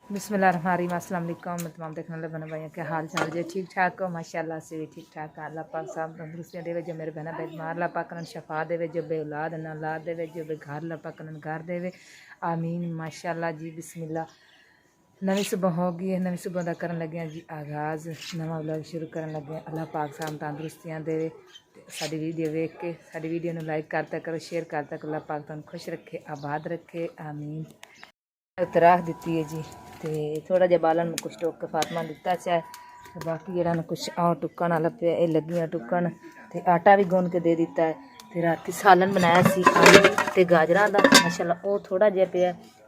बिस्मिल्लाहिर्रहमानिर्रहीम अस्सलाम वालेकुम तमाम देखने वाले बहन भाइयों क्या हाल चाल जे ठीक ठाक हो माशाअल्लाह से भी ठीक ठाक अल्लाह पाक साहब तंदुरुस्तियां देवे जो मेरे बहना बेमार अल्लाह पाक कन शफा देवे जो बे औलाद न औलाद देवे जो बे घर अल्लाह पाक कन घर देवे आमीन माशाअल्लाह जी बिस्मिल्लाह। नवी सुबह होगी है, नवी सुबह का करन लगे जी आगाज़ नवा व्लॉग शुरू करन लगे। अल्लाह पाक साहब तंदुरुस्तियां देवे साडी वीडियो वेख के साडी वीडियो नूं लाइक करता करो शेयर करता करो। अल्लाह पाक तुहानूं खुश रखे आबाद रखे आमीन। तराख दी है जी तो थोड़ा जहा बालन कुछ टोक के फातमा दिता चाहे तो बाकी जरा कुछ आओ टुकन वाला पे ये लगियाँ टुकन तो आटा भी गुन के दे दिता है। तो राती सालन बनाया सी आलू तो गाजर का माशाल्लाह वो थोड़ा जहा पे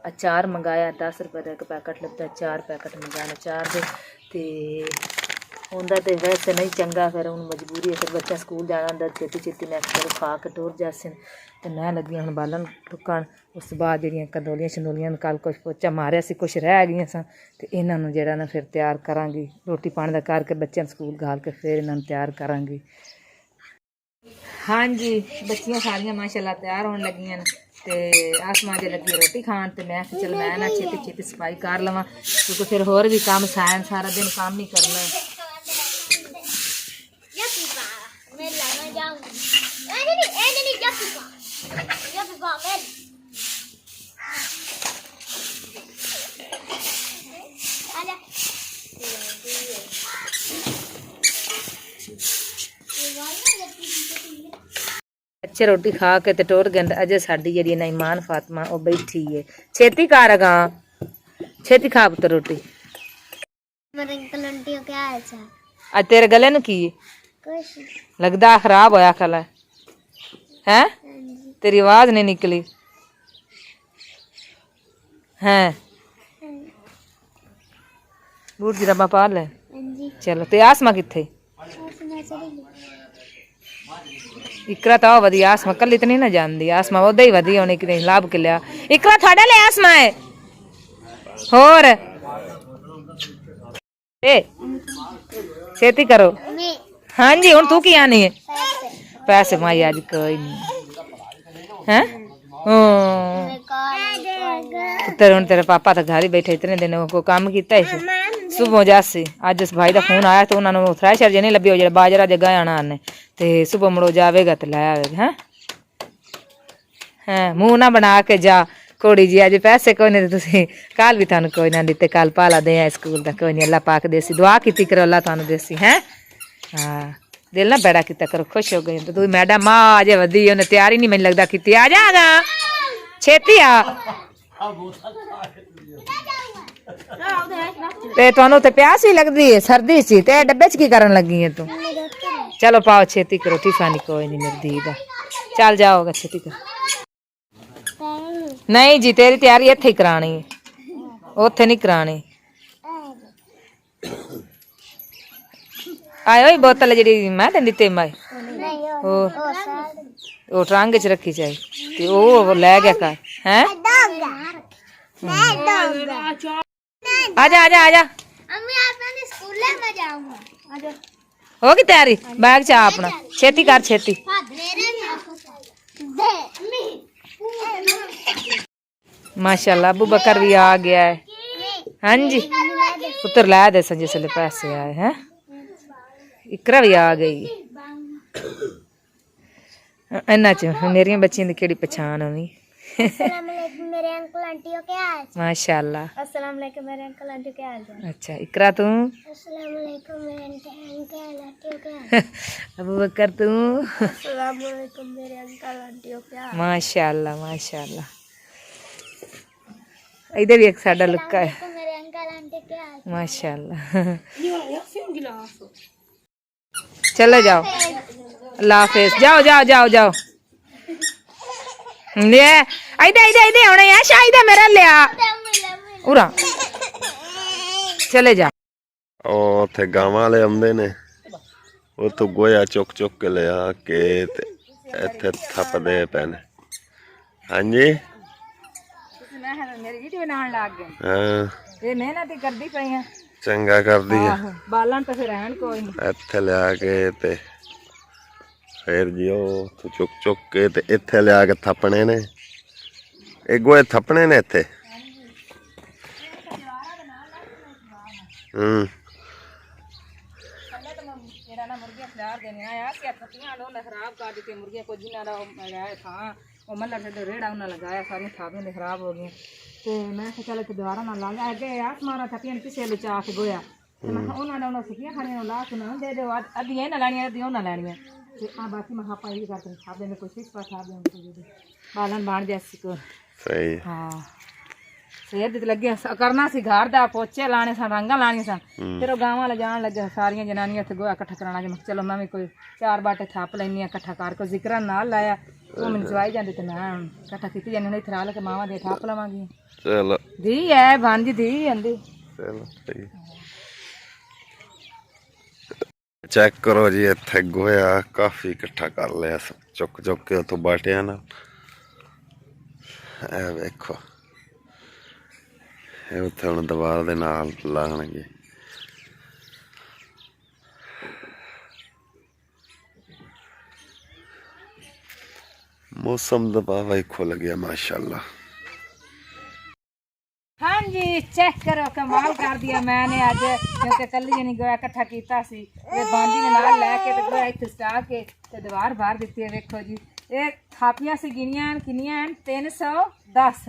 अचार मंगाया 10 रुपये का एक पैकेट लगता है 4 पैकेट मंगाने अचार के तो उनका तो वैसे नहीं चंगा फिर हूँ मजबूरी है फिर बच्चा स्कूल जाना होंगे छेती छेती मैं फिर खा के टुर जासन तो मैं लगी हूँ बालन टुकन। उस बाद जड़ियाँ कंदोलियाँ शंदोलियाँ कल कुछ पोचा मारिया सी कुछ रह गई सन तो इन्हों जरा ना फिर तैयार करांगी रोटी पानी का करके बच्चों स्कूल घाल के फिर इन्होंने तैयार करांगी। हाँ जी बच्चियाँ सारियाँ माशाल्लाह तैयार होने लगियां तो आसमान जो लगी रोटी खान तो मैं चल मैं ना छेती छेती सफाई कर लवां क्योंकि फिर होर भी काम सायन सारा दिन काम ही करना है। बच्चे रोटी खा के तो टुर गए अजे साडी जी ईमान फातिमा वो बैठी है छेती कर अगा छेती खा पुत्र रोटी। आज तेरे गले नु की लगदा खराब होया खला है तेरी आवाज नहीं निकली है बूट जराबा पा ले चलो ते आसमा किथे इकरा तो वधिया आसमा कल इतनी ना जानती आसमा उदा ही वधिया होने कि लाभ के लिया इकरा थाड़ा ले आसमा है होर ए छेती करो। हाँ जी हुण तू की आनी है पैसे माई अज कोई नहीं है तेरे हुण तेरे पापा तो घर ही बैठे इतने दिन को काम किया सुबह जासी अज उस भाई का फोन आया तो उन्होंने थ्रैशर जे नहीं लभे जो बाजरा जगह आना आने तो सुबह मुड़ो जाएगा तो लै आएगा हैं मुँह ना बना के जा कोड़ी जी अज पैसे कोई नहीं तुम कल भी थानू कोई ना दिते कल पाला दे स्कूल का कोई नहीं अल्लाह पाक देसी दुआ की करो अल्लाह थानू देसी हैं हाँ दिल ना बड़ा किता करो खुश हो गई तो तू मैडम माँ अजे वधी उन्हें तैयारी नहीं मैंने लगता की आ जागा छेती आ ते तुहानू ते प्यास ही लगती है सर्दी सी ते डब्बे च की करन लगी है तू चलो पाओ छेती करो टिफानी कोई नहीं मेरी धी दा चल जाओगा छेती कर नहीं जी तेरी तैयारी इत्थे ही करानी है उत्थे नहीं करानी आयो बोतल जी मैं तेन दिते माए वो ट्रंक च रखी चाहिए ते वो लै गया कर हैं आजा आजा आजा होगी तैयारी बैग चा अपना छेती कर छेती माशाल्लाह अबू बकर भी आ गया है। हाँ जी पुत्र लै दे जिसले पैसे आए हैं इकरा भी आ गई इन्ना च मेरिया बच्चियां दी केड़ी पछान होनी मेरे अंकल आंटी क्या हाल है माशाल्लाह अस्सलाम वालेकुम मेरे अंकल आंटी क्या हाल है अच्छा इकरा तू अस्सलाम वालेकुम मेरे अंकल आंटी क्या हाल है अबू बकर तू अस्सलाम वालेकुम मेरे अंकल आंटी क्या हाल माशाल्लाह माशाल्लाह इधर भी एक साडा लुक्का है मेरे अंकल आंटी क्या हाल माशाल्लाह चले जाओ अल्लाह हाफिज जाओ जाओ जाओ जाओ ले आइदा आइदा आइदा होने यार शायदा मेरा लिया उरा चले जा ਉਹ ਉੱਥੇ ਗਾਵਾਂ ਵਾਲੇ ਆਉਂਦੇ ਨੇ ਉਹ ਤੋਂ ਗੋਇਆ ਚੁੱਕ ਚੁੱਕ ਕੇ ਲਿਆ ਕੇ ਤੇ ਇੱਥੇ ਥੱਪਦੇ ਪਏ ਨੇ ਹਾਂਜੀ मेरी वीडियो बनाने लग गए ਹਾਂ ये मेहनत ही करदी पई है ਚੰਗਾ ਕਰਦੀ ਆ बालन तो फिर रहन कोई नहीं ਇੱਥੇ ਲਿਆ ਕੇ ਤੇ ਫਿਰ ਜੀ ਉਹ ਚੁੱਕ ਚੁੱਕ ਕੇ ਤੇ ਇੱਥੇ ਲਿਆ ਕੇ ਥੱਪਣੇ ਨੇ ਇਹ ਗੋਏ ਥੱਪਣੇ ਨੇ ਇੱਥੇ ਹੂੰ ਥੱਲੇ ਤਾਂ ਮੈਂ ਜਿਹੜਾ ਨਾ ਮੁਰਗੀਆਂ ਖਿਲਾਰ ਦੇਣੇ ਆਇਆ ਸੀ ਥੱਪੀਆਂ ਲੋ ਖਰਾਬ ਕਰ ਦਿੱਤੇ ਮੁਰਗੀਆਂ ਕੁਝ ਨਾ ਦਾ ਲਗਾਇਆ ਥਾਂ ਉਹ ਮੱਲਾ ਤੇ ਰੇੜਾ ਉਹਨਾਂ ਲਗਾਇਆ ਸਾਰੀਆਂ ਥਾਪੀਆਂ ਦੇ ਖਰਾਬ ਹੋ ਗਈਆਂ ਤੇ ਮੈਂ ਕਿਹਾ ਚੱਲ ਦੁਬਾਰਾ ਨਾ ਲਾ ਲਿਆ ਅੱਗੇ ਆਸਮਾਨਾਂ ਥੱਪੀਆਂ ਨੇ ਪਿੱਛੇ ਲਚਾ ਕੇ ਗੋਇਆ ਤੇ ਮੈਂ ਕਿਹਾ ਉਹਨਾਂ ਸੁੱਕੀਆਂ ਖਾਣੀਆਂ ਨੂੰ ਲਾ ਕੇ ਨਾ ਦੇ ਦਿਓ ਅੱਧੀਆਂ ਇਹਨਾਂ ਲੈਣੀਆਂ ਅੱਧੀਆਂ ਉਹਨਾਂ ਲੈਣੀਆਂ ਤੇ ਆ ਬਾਕੀ ਮੈਂ ਆਪਾਂ ਇਹ ਕਰਦੇ ਥਾਪੇ में कोई सिक्स पा थाप बालन बाण जैसी को ਸਹੀ हाँ ਸੇਧ ਤੇ ਲੱਗਿਆ ਕਰਨਾ ਸੀ ਘਰ ਦਾ ਪੋਚੇ ਲਾਣੇ ਸਨ ਰੰਗਾਂ ਲਾਣੀਆਂ ਸਨ ਫਿਰ ਉਹ ਗਾਵਾਂ ਲੈ ਜਾਣ ਲੱਗੇ ਸਾਰੀਆਂ ਜਨਾਨੀਆਂ ਇੱਥੇ ਗੋਹਾ ਇਕੱਠਾ ਕਰਾਉਣਾ ਜਿਵੇਂ ਚਲੋ ਮੈਂ ਵੀ ਕੋਈ 4 ਬਾਟੇ ਥਾਪ ਲੈਣੀ ਆ ਇਕੱਠਾ ਕਰਕੇ ਜ਼ਿਕਰਾਂ ਨਾਲ ਲਾਇਆ ਉਹ ਮੈਨੂੰ ਚਵਾਈ ਜਾਂਦੀ ਤੇ ਮੈਂ ਇਕੱਠਾ ਕੀਤੀ ਜਾਂਦੀ ਨਹੀਂ ਥਰਾ ਲੈ ਕੇ ਮਾਵਾਂ ਦੇ ਥਾਪ ਲਵਾਂਗੀ ਚਲੋ ਦੀ ਹੈ ਭਾਂਜੀ ਦੀ ਆਂਦੀ ਚਲੋ ਸਹੀ ਚੈੱਕ ਕਰੋ ਜੀ ਇੱਥੇ ਗੋਇਆ ਕਾਫੀ ਇਕੱਠਾ ਕਰ ਲਿਆ ਚੁੱਕ ਚੁੱਕ ਕੇ ਉੱਥੋਂ ਬਾਟਿਆਂ ਨਾਲ ਇਹ ਵੇਖੋ ਇਹ ਉੱਥੇ ਹੁਣ ਦੀਵਾਰ ਦੇ ਨਾਲ ਲਾਉਣਗੇ ਮੌਸਮ ਦਾ ਬਾਵਾ ਖੁੱਲ ਗਿਆ ਮਾਸ਼ਾਅੱਲਾ हाँ जी चेक करो कमाल कर दिया मैंने अज क्योंकि कल जनी गोया इकट्ठा किया सी बांजी ने नाल लैके ते गोया इत्थे सटा के ते दीवार बाहर दित्ती है देखो जी ये थापियां सी गिनियां किनियां 310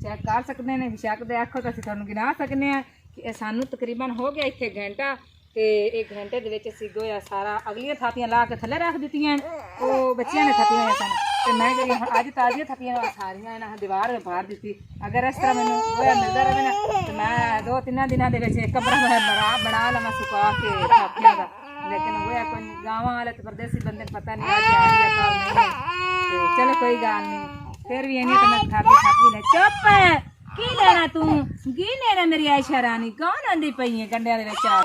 चेक कर सकते हैं बेशक दे आखो तो असीं तुहानूं गिना सकने हैं कि सानूं तकरीबन हो गया इत्थे घंटा ते एक घंटे दे विच असीं गोया सारा अगलियां थापियां ला के थल्ले रख दित्तियां वो बच्चियां ने थापियां होईयां सन ते मैं जेह्ड़ियां हुण अज ताज़ियां थापियां सारियां इन्हां दीवार बाहर दित्ती अगर इस तरह मैनूं गोया मिलदा रहे ना ते मैं 2-3 दिनां दे विच इक कमरा बना लवां सुका के थापियां दा लेकिन गोया कोई गावां वाले ते परदेसी बंदे नूं पता नहीं अज आ या कल नहीं ते चलो कोई गल नहीं फिर भी इन्नी तो मैं थापी ने चुप की लेना तू की लेना मेरी आयशा रानी कौन आंदी पई है कंडियां दे विच आ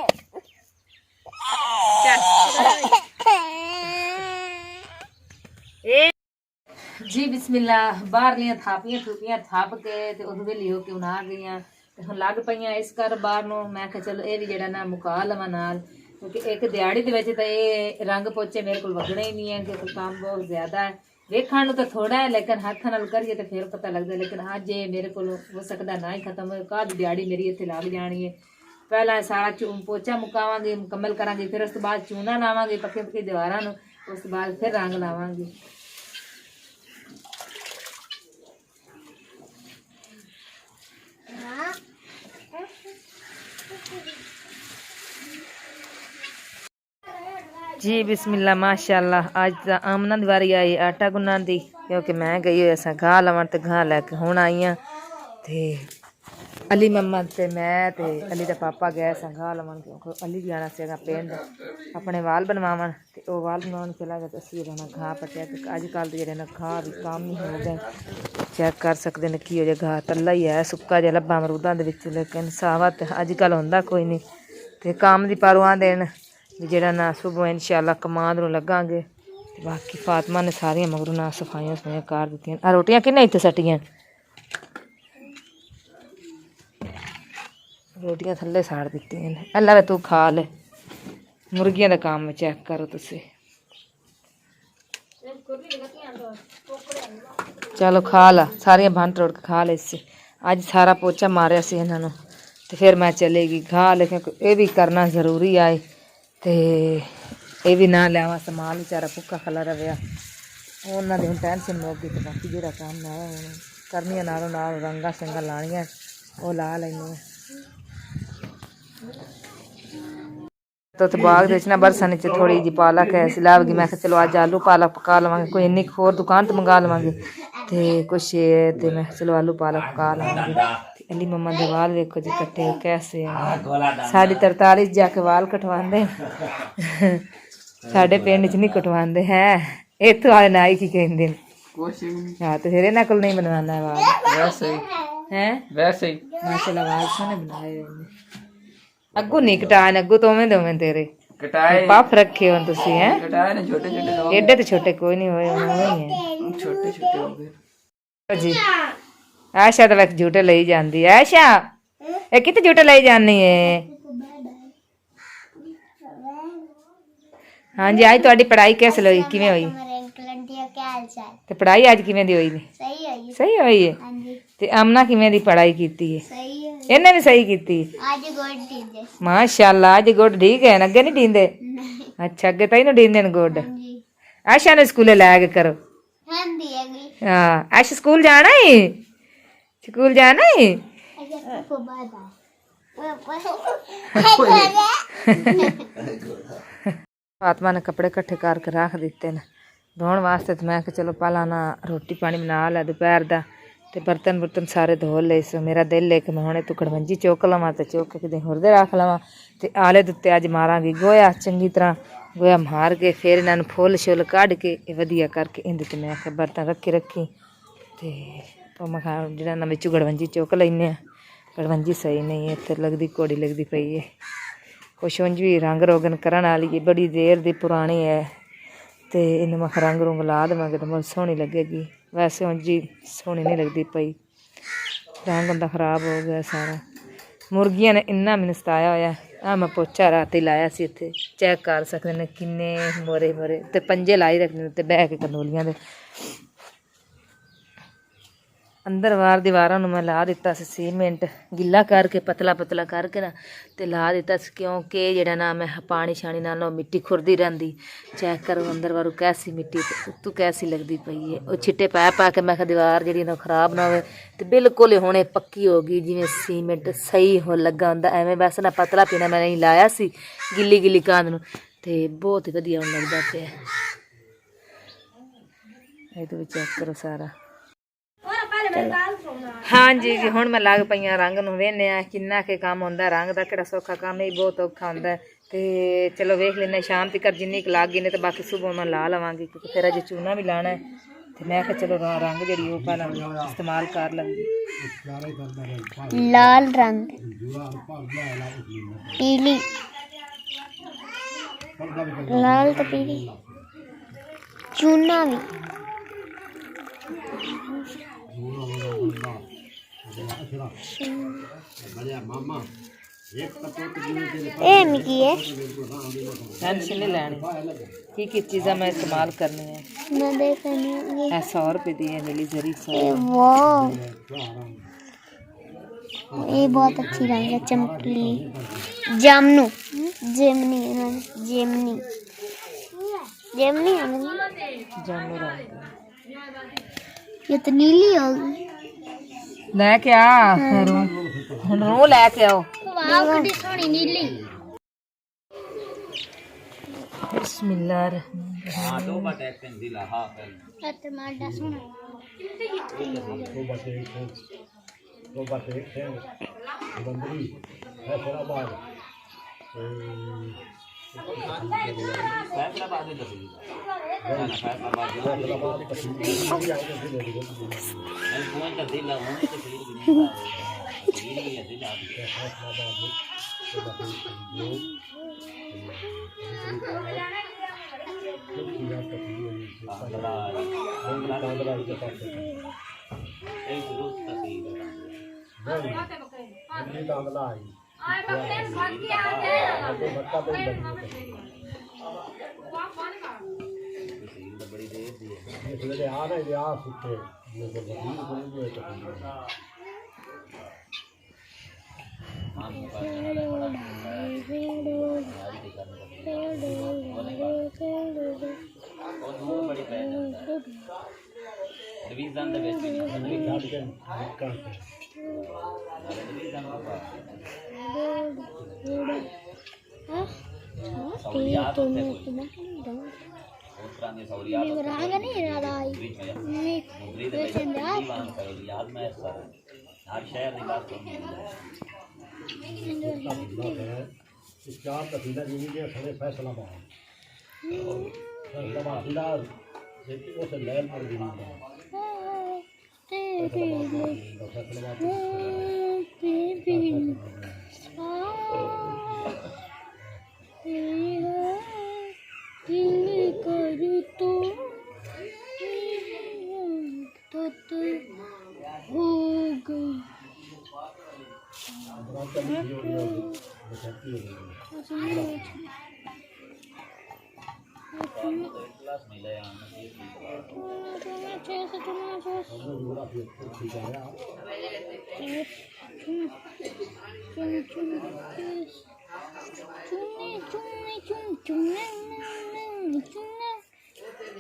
जी बिस्मिल्लाह बाहर लिया थापियां थूपियां थाप के ते उस वेली हो के उना गईयां ते हुण लग पईयां इस कर बाहर नु मैं कहा चलो ये भी जेड़ा ना मुका लवां नाल क्योंकि एक दिहाड़ी दे विच तां ये रंग पोचे मेरे कोल वगणे ही नहीं है क्योंकि काम बहुत ज्यादा है वेखण तो थोड़ा है लेकिन हाथ नाल करिए तो फिर पता लगता लेकिन अज ये मेरे को हो सकता ना ही खत्म हो काद दिहाड़ी मेरी इत्थे लग जानी है पहला सारा पोचा मुकावांगे मुकम्मल करांगे फिर उस तो बाद चूना लावांगे पक्के पक्के दीवारां नूं उस तो बाद फिर रंग लावांगे जी बिस्मिल्लाह माशाअल्लाह आज तो आमना दी वारी आई आटा गुन्नण दी क्योंकि मैं गई हुई असां घाह लवण ते घाह लैके हुण आई हाँ ते अली मम्मा ते मैं ते अली दा पापा गए असां घाह लवण क्योंकि अली भी आना सीगा पिंड अपने वाल बनवावन ते ओह वाल बनवाउण चला गया ते असीं रहना घाह पट्टिया ते अजकल दे जेहड़े ना घाह भी कम ही हो गए चेक कर सकते हैं की हो जाए घाह तल्ला ही है सुक्का जिहा लब्भा अमरूदां दे विच लेकिन सावत अजकल हुंदा कोई नहीं ते काम दी परवाह देन जेड़ा ना सुबह इंशाअल्लाह कमाद नूं लगांगे बाकी फातिमा ने सारियां मगरों ना सफाइयां सफाइयां कर दित्तियां आ रोटियां किन्ने इत्थे सट्टियां रोटियां थल्ले साड़ दित्तियां ने अल्लाह तू खा ले मुर्गियां दा काम चेक करो तुसीं चलो खा ला सारियां भंन तोड़ के खा ले इसे अज सारा पोचा मारिया सी इन्हां नूं ते फिर मैं चलेगी खा लेकिन ये भी करना जरूरी आए ते ये भी ना लियावा समान बेचारा भुक्खा खला रहा उन्होंने हुण टेंशन मुक गई तो बाकी जो काम है हुण करनिया नालों नाल रंगा शंगा लानियां वो ला लैनियां तो बाग दे ना बरसा नीचे थोड़ी जी पालक है सिलावगी मैं चलो अज आलू पालक पका लवांगे कोई इन्नी होर दुकान तो मंगा लवांगे ते कुछ ते मैं चलो आलू पालक पका लवांगे अली मम्मा दे वाल देखो जी कट्टे कैसे साढ़े 43 जाके वाल कटवांदे साढ़े पिंड च नहीं कटवांदे है इत्थों आए नाई की कहंदे हाँ तो फिर इन्हां कोल नहीं बनवाना वाल वैसे ही हैं वैसे ही माशाल्लाह वाल सोने बनाए हुए अग्गू नहीं कटाए अग्गू तो उवें तेरे कटाए पफ रखे हो तुसी हैं कटाए ने छोटे छोटे एडे तो छोटे कोई नहीं होए उवें ही हैं छोटे छोटे हो गए जी आशा तो वैसे झूठे लई जाती है आशा ये कितने झूठे लई जानी है हाँ जी आज तुहाडी पढ़ाई कैसे लई किवें होई ते पढ़ाई आज किवें दी होई ने सही होई है ते आमना किवें दी पढ़ाई कीती है ਇਹਨੇ ਵੀ ਸਹੀ ਕੀਤੀ आज गोड दीजिए ਮਾਸ਼ਾਅੱਲਾ ਅੱਜ ਗੁੱਡ ਠੀਕ ਹੈ ਅੱਗੇ ਨਹੀਂ ਢੀਂਦੇ ਅੱਛਾ ਅੱਗੇ ਤਾਂ ਇਹਨੂੰ ਢੀਂਦੇ ਨੇ ਗੁੱਡ जी ਆਸ਼ਾ ਨੂੰ ਸਕੂਲੇ ਲੈ ਕੇ ਕਰੋ हाँ दिएगी ਹਾਂ ਆਸ਼ ਸਕੂਲ ਜਾਣਾ ਹੈ ਸਕੂਲ ਜਾਣਾ ਹੈ अच्छा को बात है ਆਤਮਾ ਨੇ ਕੱਪੜੇ ਇਕੱਠੇ ਕਰਕੇ ਰੱਖ ਦਿੱਤੇ ਨੇ ਧੋਣ ਵਾਸਤੇ ਤੇ ਮੈਂ ਕਿਹਾ ਚਲੋ ਪਹਿਲਾਂ ਨਾ ਰੋਟੀ ਪਾਣੀ ਬਣਾ ਲੈ ਦੁਪਹਿਰ ਦਾ ਤੇ ਬਰਤਨ ਸਾਰੇ ਧੋ ਲਏ ਸੋ ਮੇਰਾ ਦਿਲ ਲੈ ਕੇ ਮੈਂ ਹੁਣੇ ਤੂੰ ਕੜਵੰਜੀ ਚੁੱਕ ਲਵਾਂ ਤੇ ਚੁੱਕ ਕੇ ਕਿਤੇ ਹੋਰ ਦੇ ਰੱਖ ਲਵਾਂ ਤੇ ਆਲੇ ਦੇ ਉੱਤੇ ਅੱਜ ਮਾਰਾਂਗੀ ਗੋਇਆ ਚੰਗੀ ਤਰ੍ਹਾਂ ਗੋਇਆ ਮਾਰ ਕੇ ਫਿਰ ਇਹਨਾਂ ਨੂੰ ਫੁੱਲ ਛੁੱਲ ਕੱਢ ਕੇ ਇਹ ਵਧੀਆ ਕਰਕੇ ਇਹਦੇ ਤੇ ਮੈਂ ਆਖਿਆ ਬਰਤਨ ਰੱਖੀ ਤੇ ਉਹ ਮੈਂ ਕਿਹਾ ਜਿਹੜਾ ਨਾ ਵਿੱਚੋਂ ਗੜਵੰਜੀ ਚੁੱਕ ਲੈਂਦੇ ਆ ਗੜਵੰਜੀ ਸਹੀ ਨਹੀਂ ਹੈ ਇੱਥੇ ਲੱਗਦੀ ਕੋੜੀ ਲੱਗਦੀ ਪਈ ਹੈ ਕੁਛ ਉਂਝ ਵੀ ਰੰਗ ਰੋਗਨ ਕਰਨ ਵਾਲੀ ਹੈ ਬੜੀ ਦੇਰ ਦੀ ਪੁਰਾਣੀ ਹੈ ਤੇ ਇਹਨੂੰ ਮੈਂ ਰੰਗ ਰੁੰਗ ਲਾ ਦੇਵਾਂਗੇ ਤਾਂ ਬਹੁਤ ਸੋਹਣੀ ਲੱਗੇਗੀ ਵੈਸੇ ਉਂਝ ਹੀ ਸੋਹਣੀ ਨਹੀਂ ਲੱਗਦੀ ਪਈ ਰੰਗ ਉਹਦਾ ਖਰਾਬ ਹੋ ਗਿਆ ਸਾਰਾ ਮੁਰਗੀਆਂ ਨੇ ਇੰਨਾ ਮੈਨੂੰ ਸਤਾਇਆ ਹੋਇਆ ਆ ਮੈਂ ਪੋਚਾ ਰਾਤੀ ਲਾਇਆ ਸੀ ਇੱਥੇ ਚੈੱਕ ਕਰ ਸਕਦੇ ਨੇ ਕਿੰਨੇ ਮੋਰੇ ਤੇ ਪੰਜੇ ਲਾਈ ਰੱਖਦੇ ਤੇ ਬਹਿ ਕੇ ਕੰਦੋਲੀਆਂ ਦੇ ਅੰਦਰ ਬਾਹਰ ਦੀਵਾਰਾਂ ਨੂੰ ਮੈਂ ਲਾ ਦਿੱਤਾ ਸੀ ਸੀਮੈਂਟ ਗਿੱਲਾ ਕਰਕੇ ਪਤਲਾ ਕਰਕੇ ਨਾ ਤੇ ਲਾ ਦਿੱਤਾ ਸੀ ਕਿਉਂਕਿ ਜਿਹੜਾ ਨਾ ਮੈਂ ਪਾਣੀ ਛਾਣੀ ਨਾਲ ਉਹ ਮਿੱਟੀ ਖੁਰਦੀ ਰਹਿੰਦੀ ਚੈੱਕ ਕਰੋ ਅੰਦਰ ਬਾਹਰੋਂ ਕੈਸੀ ਮਿੱਟੀ ਤੇ ਉੱਤੋਂ ਕੈਸੀ ਲੱਗਦੀ ਪਈ ਹੈ ਉਹ ਛਿੱਟੇ ਪਾ ਕੇ ਮੈਂ ਕਿਹਾ ਦੀਵਾਰ ਜਿਹੜੀ ਨਾ ਖਰਾਬ ਨਾ ਹੋਵੇ ਤੇ ਬਿਲਕੁਲ ਹੀ ਹੁਣੇ ਪੱਕੀ ਹੋ ਗਈ ਜਿਵੇਂ ਸੀਮੈਂਟ ਸਹੀ ਹੋ ਲੱਗਾ ਹੁੰਦਾ ਐਵੇਂ ਬਸ ਨਾ ਪਤਲਾ ਪੀਣਾ ਮੈਂ ਨਹੀਂ ਲਾਇਆ ਸੀ ਗਿੱਲੀ ਕੰਧ ਨੂੰ ਤੇ ਬਹੁਤ ਹੀ ਵਧੀਆ ਹੁਣ ਲੱਗਦਾ ਪਿਆ ਇਹਦੇ ਵਿੱਚ ਚੈੱਕ ਕਰੋ ਸਾਰਾ ਹਾਂਜੀ ਜੀ ਹੁਣ ਮੈਂ ਲੱਗ ਪਈਆਂ ਰੰਗ ਨੂੰ ਵੇਖਦੇ ਆ ਕਿੰਨਾ ਕੁ ਕੰਮ ਹੁੰਦਾ ਰੰਗ ਦਾ ਕਿਹੜਾ ਸੌਖਾ ਕੰਮ ਨਹੀਂ ਬਹੁਤ ਔਖਾ ਹੁੰਦਾ ਤੇ ਚਲੋ ਵੇਖ ਲੈਂਦੇ ਸ਼ਾਮ ਤੱਕ ਜਿੰਨੀ ਕੁ ਲੱਗ ਗਈ ਨੇ ਤੇ ਬਾਕੀ ਸੁਬਹ ਮੈਂ ਲਾ ਲਵਾਂਗੀ ਕਿਉਂਕਿ ਫਿਰ ਅਜੇ ਚੂਨਾ ਵੀ ਲਾਣਾ ਹੈ ਤੇ ਮੈਂ ਕਿਹਾ ਚਲੋ ਰੰਗ ਜਿਹੜੀ ਉਹ ਪਹਿਲਾਂ ਇਸਤੇਮਾਲ ਕਰ ਲਾਂਗੀ लाल रंग पीली लाल तो पीली चूना भी मिकी है टेंशन नहीं लेनी की चीज़ा मैं इस्तेमाल करनी है मैं देख रही हूँ 100 रुपये दी है नीली जरी वाह ये बहुत अच्छी रंग है चमकीली जामनू जेमनी जेमनी जेमनी जानो रंग ये तो नीली होगी लेके आ रू लेके आओ वाह कितनी सोहनी नीली बिस्मिल्लाह टमाटर सोना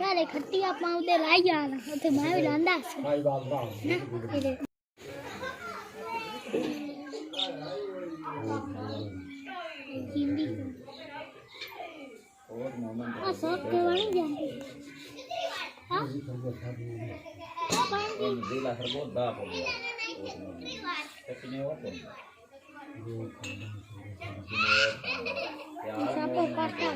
यार खट्टी ਆਪਾਂ ਉਹਦੇ ਲਾਈ ਜਾਣਾ ਉੱਥੇ ਮੈਂ ਵੀ ਲਾਂਦਾ ਸੀ ਆ ਸਭ ਕੇ ਬਣ ਜਾਂਦੀ ਹਾਂ di lah tergoda kinya apa siapa kata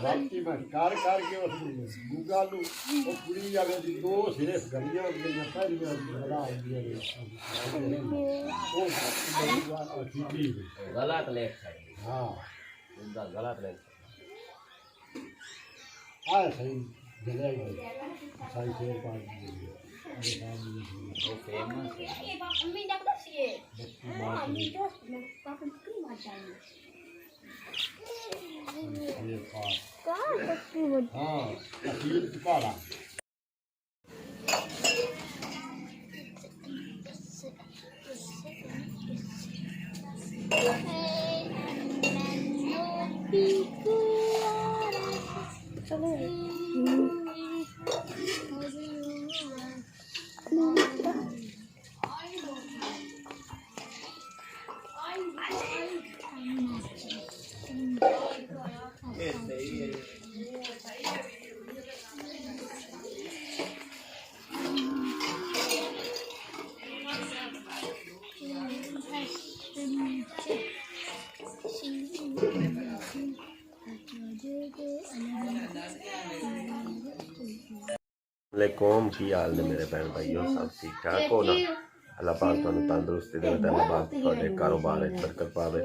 ਬਾਕੀ ਮੈਂ ਕਾਰ ਕੇ ਉਸ ਗੁੱਗਾ ਨੂੰ ਉਹ ਕੁੜੀ ਜਾਵੇ ਦੀ ਦੋ ਸਿਰੇ ਗੰਦੀਆਂ ਹੁੰਦੀਆਂ ਪਹਿਲੀਆਂ ਬੜਾ ਹੁੰਦੀਆਂ ਨੇ ਉਹ ਠੀਕ गलत लेख ਹਾਂ उनका गलत लेख ਆ ਸਹੀ ਜਲੇ ਗਏ ਸਾਈ ਸ਼ੇਰ ਪਾ ਦਿੱਤੀ वो फेमस है मम्मी देखो सी मम्मी दोस्त मैं पापा की मार जाएंगे ਇਹ ਪਾ कहां पक्की वो ਹਾਂ ਅਖੀਰ ਚ ਪਾੜਾ चलो वालेकुम की हाल ने मेरे भैन भाइयों सब ठीक ठाक हो ना अल्लाह पाक तुहानू तंदुरुस्ती देवे ते अल्लाह पाक तुहाडे कारोबार विच बरकत पावे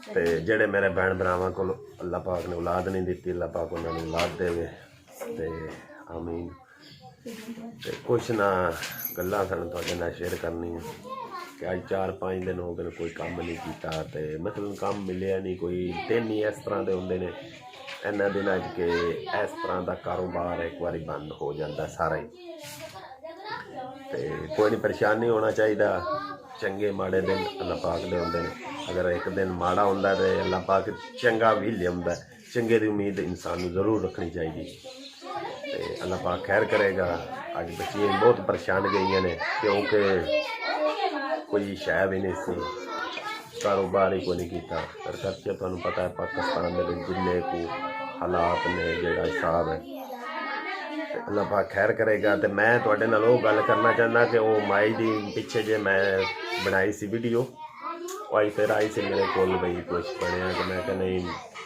ते जेड़े मेरे भैन भरावां कोल अल्लाह पाक ने औलाद नहीं दित्ती अल्लाह पाक उन्हां नूं औलाद देवे ते आमीन ते कुछ ना गल्लां सन तुहाडे नाल शेयर करनी कि अज 4-5 दिन हो गए कोई काम नहीं कीता ते मतलब काम मिलिया नहीं कोई दिन ही इस तरह दे हुंदे ने इन्हां दिनां च कि इस तरह का कारोबार एक बारी बंद हो जाता सारा ही ते कोई नहीं परेशान नहीं होना चाहिए चंगे माड़े दिन अल्लाह पाक दे हुंदे ने अगर एक दिन माड़ा हुंदा ते अल्लाह पाक चंगा भी लियाउंदा चंगे दी उम्मीद इंसान नूं जरूर रखनी चाहिए ते अल्लाह पाक खैर करेगा अज बच्चियां बहुत परेशान गई ने क्योंकि कोई शै भी नहीं सी कारोबार ही कोई नहीं किया पर करके तुहानूं पता है पाकिस्तान दे विच जिन्ने को हालात ने जिहड़ा हिसाब है ते अल्लाह पाक खैर करेगा ते मैं तुहाडे नाल ओह गल करना चाहना कि वो माई दी पिछे जे मैं बनाई सी वीडियो आई फिर आई सी मेरे कोल बई कुछ बनया तो मैं कहा नहीं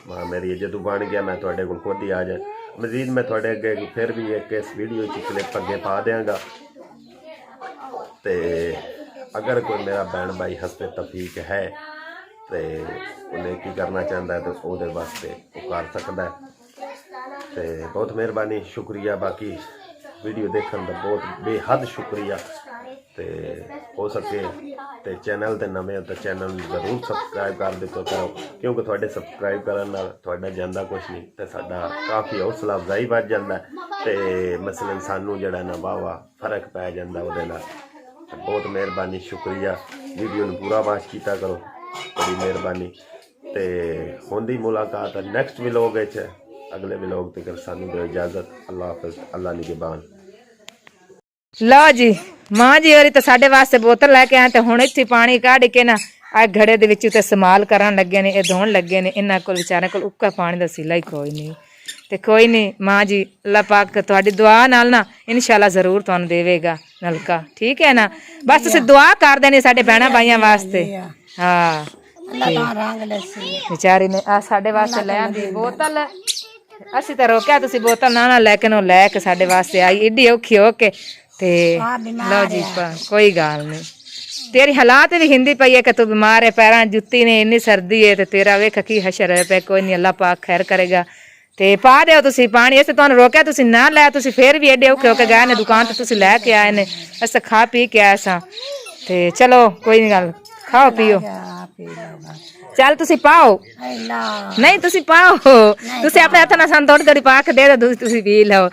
मां मेरी जदों बन गया मैं तुहाडे कोल खुद ही आ जाए मजीद मैं तुहाडे अगे फिर भी एक इस वीडियो च क्लिप अगे पा देंगा ते अगर कोई मेरा भैन भाई हस्ते तफीक है तो उन्हें की करना चाहता है तो वो वास्ते वो कर सकता है तो बहुत मेहरबानी शुक्रिया बाकी वीडियो देखने का बहुत बेहद शुक्रिया तो हो सके तो चैनल तो नवे तो चैनल जरूर सबसक्राइब कर दो करो क्योंकि थोड़े सबसक्राइब करने थोड़ा जाता कुछ नहीं तो साडा काफ़ी हौसला अफजाई बढ़ जाता तो मसलन सानू जड़ा ना वाह फर्क पै जाता वो बहुत मेहरबानी शुक्रिया वीडियो ने पूरा वाच किया करो बड़ी मेहरबानी तो होंदी मुलाकात नैक्सट व्लॉग अगले व्लॉग तक सानू दो इजाजत अल्लाह हाफिज़ अल्लाह निगहबान लो जी मां जी होरी तो साडे वास्ते बोतल लैके आए तो हुण इत्थे पानी काढ़ के ना आ घड़े दे विच ते इस्तेमाल करन लगे ने धोण लगे ने इन्हां कोल विचारे कोल उक्का पानी दा सिला ही कोई नहीं ते कोई नहीं मां जी अल्लाह पाक तुहाडी दुआ नाल ना इंशाल्लाह जरूर तुहानू देवेगा नलका ठीक है ना बस तुसीं दुआ कर देनी साडे भैणां भाईयां वास्ते हाँ बेचारी ने आ साडे वास्ते ले आंदी बोतल असीं तां रोकिया तुसीं बोतल ना लेकिन ओ लैके साडे वास्ते आई एडी औखी हो के ते लो जी कोई गल नहीं ਤੇਰੀ ਹਾਲਾਤ ਵੀ ਹਿੰਦੀ ਪਈ ਹੈ ਕਿ ਤੂੰ ਬਿਮਾਰ ਹੈ, ਪੈਰਾਂ 'ਚ ਜੁੱਤੀ ਨੇ, ਇੰਨੀ ਸਰਦੀ ਹੈ ਤੇ ਤੇਰਾ ਵੇਖ ਕੀ ਹਸ਼ਰ ਹੈ ਪਿਆ। ਕੋਈ ਨਹੀਂ, ਅੱਲਾ ਪਾਕ ਖੈਰ ਕਰੇਗਾ। ਤੇ ਪਾ ਦਿਓ ਤੁਸੀਂ ਪਾਣੀ। ਅਸੀਂ ਤੁਹਾਨੂੰ ਰੋਕਿਆ, ਤੁਸੀਂ ਨਾ ਲੈ, ਤੁਸੀਂ ਫੇਰ ਵੀ ਐਡੇ ਔਖੇ ਹੋ ਕੇ ਗਏ ਨੇ ਦੁਕਾਨ ਤੇ, ਤੁਸੀਂ ਲੈ ਕੇ ਆਏ ਨੇ। ਅਸੀਂ ਖਾ ਪੀ ਕੇ ਆਏ ਸਾਂ ਤੇ ਚਲੋ ਕੋਈ ਨਹੀਂ ਗੱਲ, ਖਾਓ ਪੀਓ। ਚੱਲ ਤੁਸੀਂ ਪਾਓ। ਨਹੀਂ ਤੁਸੀਂ ਪਾਓ, ਤੁਸੀਂ ਆਪਣੇ ਹੱਥ ਨਾਲ ਸਾਨੂੰ ਥੋੜੀ ਥੋੜੀ ਪਾ ਕੇ ਦੇ ਦਿਓ, ਤੁਸੀਂ ਪੀ ਲਓ।